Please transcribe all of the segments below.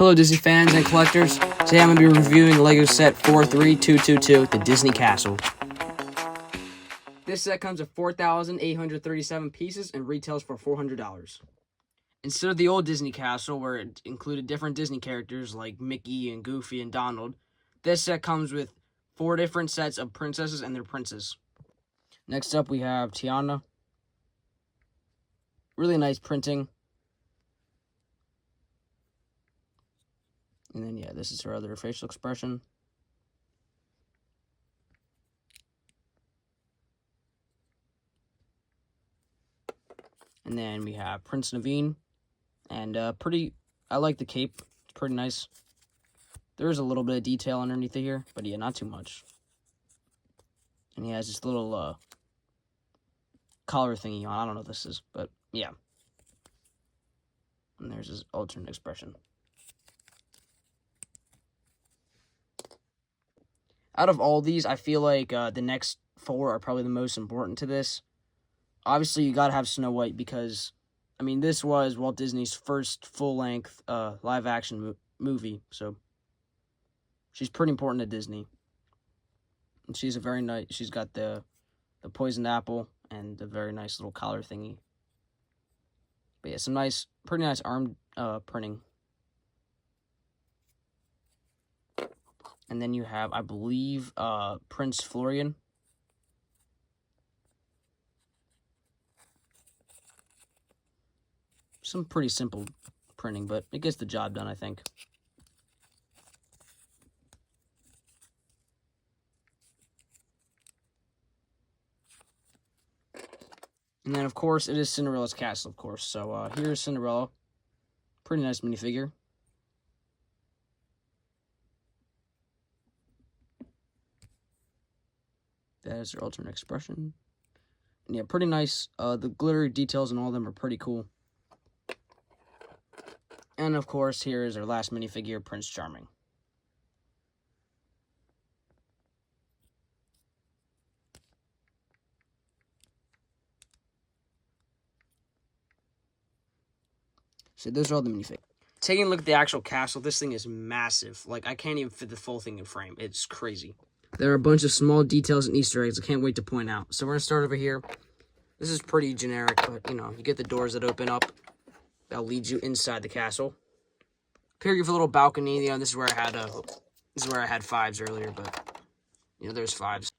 Hello Disney fans and collectors. Today I'm going to be reviewing LEGO set 43222, the Disney Castle. This set comes with 4,837 pieces and retails for $400. Instead of the old Disney Castle, where it included different Disney characters like Mickey and Goofy and Donald, this set comes with 4 different sets of princesses and their princes. Next up we have Tiana. Really nice printing. And then, yeah, this is her other facial expression. And then we have Prince Naveen. And I like the cape. It's pretty nice. There is a little bit of detail underneath it here, but yeah, not too much. And he has this little collar thingy on. I don't know what this is, but yeah. And there's his alternate expression. Out of all these, I feel like the next 4 are probably the most important to this. Obviously, you gotta have Snow White because, I mean, this was Walt Disney's first full-length live-action movie, so she's pretty important to Disney. And she's a very nice. She's got the poisoned apple and the very nice little collar thingy. But yeah, some nice, pretty nice arm printing. And then you have, I believe, Prince Florian. Some pretty simple printing, but it gets the job done, I think. And then, of course, it is Cinderella's castle, of course. So here's Cinderella. Pretty nice minifigure. That is her alternate expression. And yeah, pretty nice. The glittery details and all of them are pretty cool. And of course, here is our last minifigure, Prince Charming. So those are all the minifigures. Taking a look at the actual castle, this thing is massive. Like, I can't even fit the full thing in frame. It's crazy. There are a bunch of small details and Easter eggs I can't wait to point out. So we're going to start over here. This is pretty generic, but, you know, you get the doors that open up. That'll lead you inside the castle. Here you have a little balcony. You know, this is where I had 5s earlier, but, you know, there's 5s.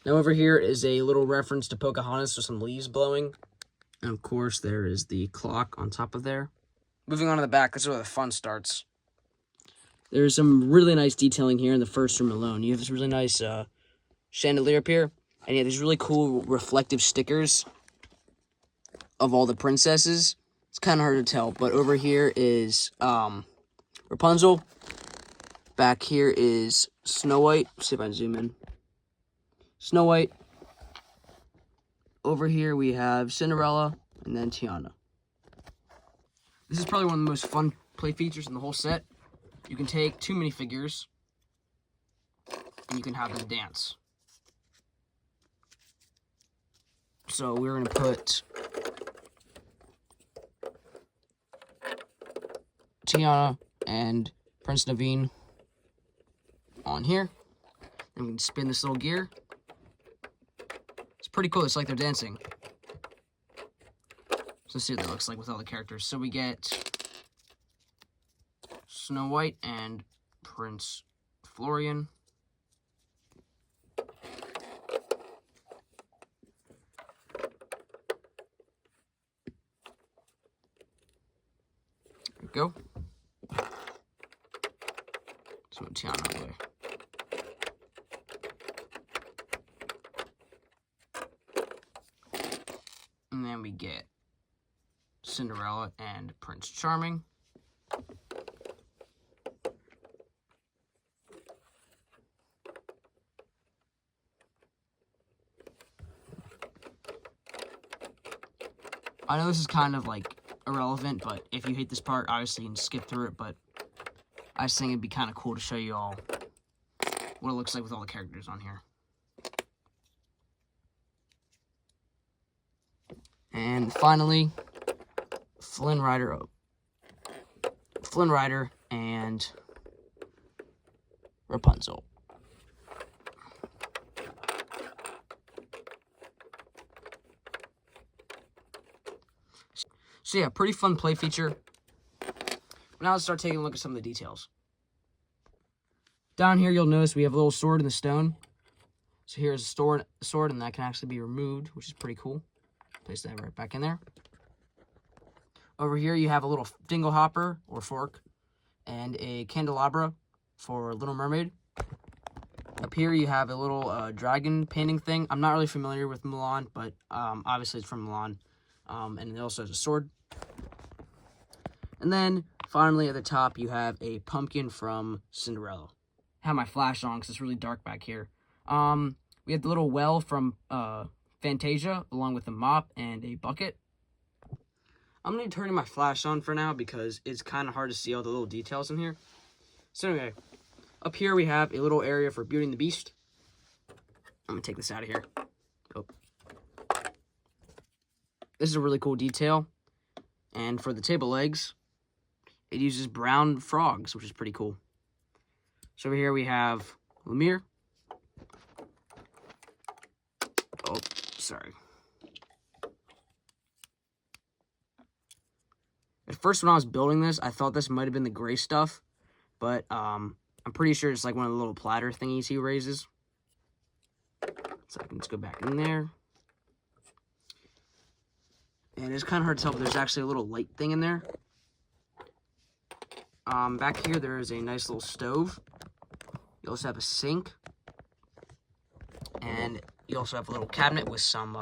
Now over here is a little reference to Pocahontas with some leaves blowing. And, of course, there is the clock on top of there. Moving on to the back, this is where the fun starts. There's some really nice detailing here in the first room alone. You have this really nice chandelier up here. And yeah, there's really cool reflective stickers of all the princesses. It's kind of hard to tell, but over here is Rapunzel. Back here is Snow White. Let's see if I can zoom in. Snow White. Over here we have Cinderella and then Tiana. This is probably one of the most fun play features in the whole set. You can take 2 minifigures and you can have them dance. So we're going to put Tiana and Prince Naveen on here. And we can spin this little gear. It's pretty cool. It's like they're dancing. So let's see what that looks like with all the characters. So we get Snow White and Prince Florian. There we go. So Tiana away. And then we get Cinderella and Prince Charming. I know this is kind of like irrelevant, but if you hate this part, obviously you can skip through it, but I just think it'd be kind of cool to show you all what it looks like with all the characters on here. And finally, Flynn Rider Flynn Rider, and Rapunzel. So yeah, pretty fun play feature. Now let's start taking a look at some of the details. Down here, you'll notice we have a little sword in the stone. So here's a sword, and that can actually be removed, which is pretty cool. Place that right back in there. Over here, you have a little dingle hopper, or fork, and a candelabra for Little Mermaid. Up here, you have a little dragon painting thing. I'm not really familiar with Mulan, but obviously it's from Mulan. And it also has a sword. And then, finally, at the top, you have a pumpkin from Cinderella. I have my flash on because it's really dark back here. We have the little well from Fantasia, along with a mop and a bucket. I'm going to be turning my flash on for now because it's kind of hard to see all the little details in here. So anyway, up here we have a little area for Beauty and the Beast. I'm going to take this out of here. Oh. This is a really cool detail. And for the table legs, it uses brown frogs, which is pretty cool. So over here we have Lumiere. Oh, sorry. At first, when I was building this, I thought this might have been the gray stuff, but I'm pretty sure it's like one of the little platter thingies he raises. So I can just go back in there. And it's kind of hard to tell, but there's actually a little light thing in there. Back here, there is a nice little stove. You also have a sink. And you also have a little cabinet with some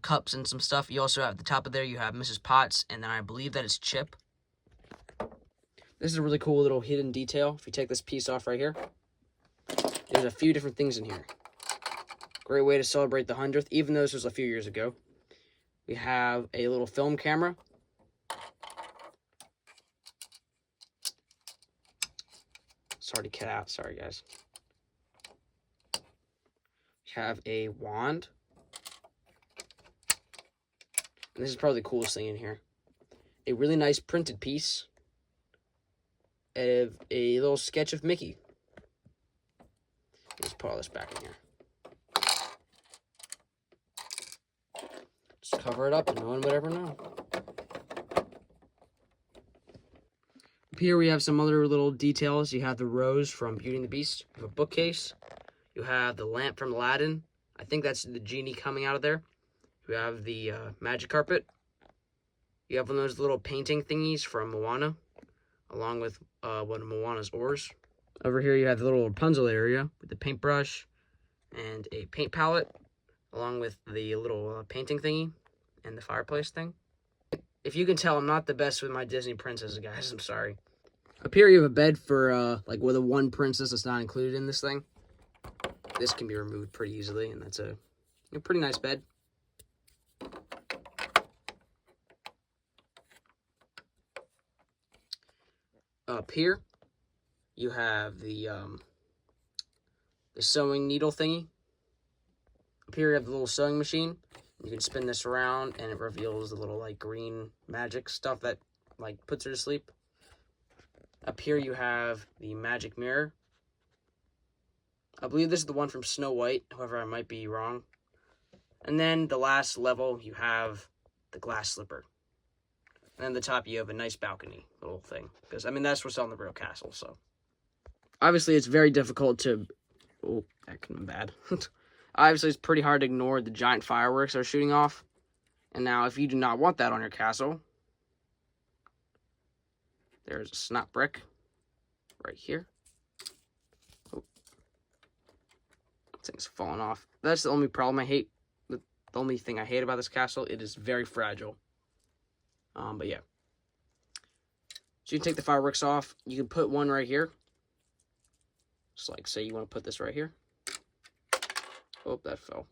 cups and some stuff. You also have at the top of there, you have Mrs. Potts, and then I believe that it's Chip. This is a really cool little hidden detail. If you take this piece off right here, there's a few different things in here. Great way to celebrate the 100th, even though this was a few years ago. We have a little film camera. It's hard to get out. Sorry, guys. We have a wand. And this is probably the coolest thing in here. A really nice printed piece of a little sketch of Mickey. Let's put all this back in here. Just cover it up and no one would ever know. Up here we have some other little details. You have the rose from Beauty and the Beast. You have a bookcase. You have the lamp from Aladdin. I think that's the genie coming out of there. You have the magic carpet. You have one of those little painting thingies from Moana, along with one of Moana's oars. Over here you have the little Rapunzel area with the paintbrush and a paint palette, along with the little painting thingy and the fireplace thing. If you can tell, I'm not the best with my Disney princesses, guys. I'm sorry. Up here you have a bed for, like, with a one princess that's not included in this thing. This can be removed pretty easily, and that's a pretty nice bed. Up here, you have the sewing needle thingy. Up here, you have the little sewing machine. You can spin this around, and it reveals the little, like, green magic stuff that, like, puts her to sleep. Up here, you have the magic mirror. I believe this is the one from Snow White. However, I might be wrong. And then the last level, you have the glass slipper. And then the top, you have a nice balcony little thing. Because, I mean, that's what's on the real castle, so. Obviously, it's very difficult to... Oh, that could have been bad. Obviously, it's pretty hard to ignore the giant fireworks they're shooting off. And now, if you do not want that on your castle, there's a snap brick right here. Oh. This thing's falling off. That's the only problem I hate. The only thing I hate about this castle, it is very fragile. But yeah. So you can take the fireworks off. You can put one right here. Just like, say you want to put this right here. Oh, that fell.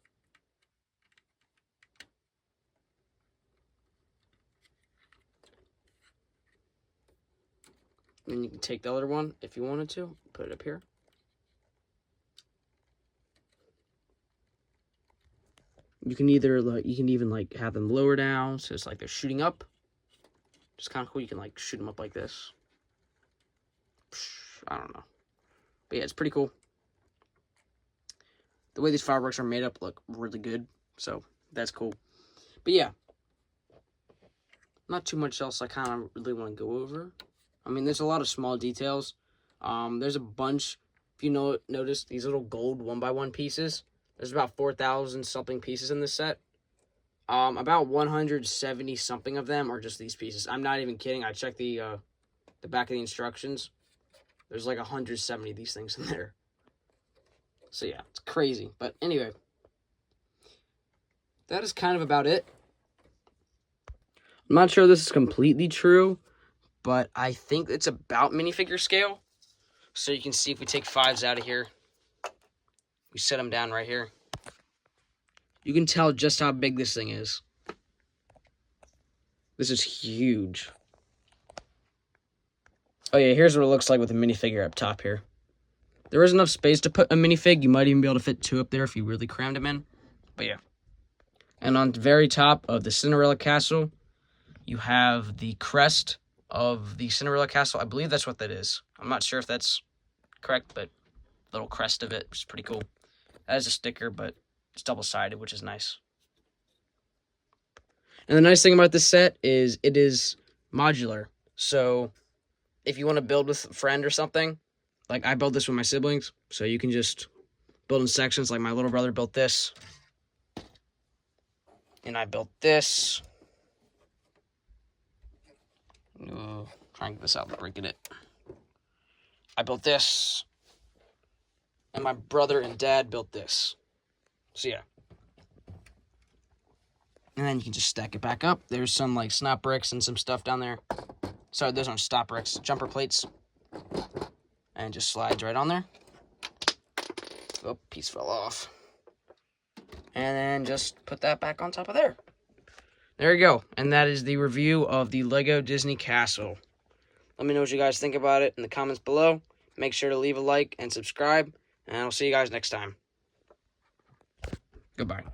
And then you can take the other one if you wanted to. Put it up here. You can either, like, you can even, like, have them lower down, so it's like they're shooting up. Just kind of cool. You can, like, shoot them up like this. I don't know. But yeah, it's pretty cool. The way these fireworks are made up look really good. So, that's cool. But yeah. Not too much else I kind of really want to go over. I mean, there's a lot of small details. There's a bunch. If you notice these little gold 1x1 pieces. There's about 4,000 something pieces in this set. About 170 something of them are just these pieces. I'm not even kidding. I checked the back of the instructions. There's like 170 of these things in there. So yeah, it's crazy. But anyway, that is kind of about it. I'm not sure this is completely true, but I think it's about minifigure scale. So you can see if we take 5s out of here, we set them down right here. You can tell just how big this thing is. This is huge. Oh yeah, here's what it looks like with a minifigure up top here. There is enough space to put a minifig. You might even be able to fit 2 up there if you really crammed them in. But yeah. And on the very top of the Cinderella Castle, you have the crest of the Cinderella Castle. I believe that's what that is. I'm not sure if that's correct, but little crest of it, which is pretty cool. That is a sticker, but it's double-sided, which is nice. And the nice thing about this set is it is modular. So if you want to build with a friend or something, like I built this with my siblings, so you can just build in sections. Like my little brother built this, and I built this. Trying to get this out, breaking it. I built this, and my brother and dad built this. So yeah. And then you can just stack it back up. There's some like snap bricks and some stuff down there. Sorry, those aren't stop bricks, jumper plates. And just slides right on there. Oh, piece fell off. And then just put that back on top of there. There you go. And that is the review of the Lego Disney Castle. Let me know what you guys think about it in the comments below. Make sure to leave a like and subscribe. And I'll see you guys next time. Goodbye.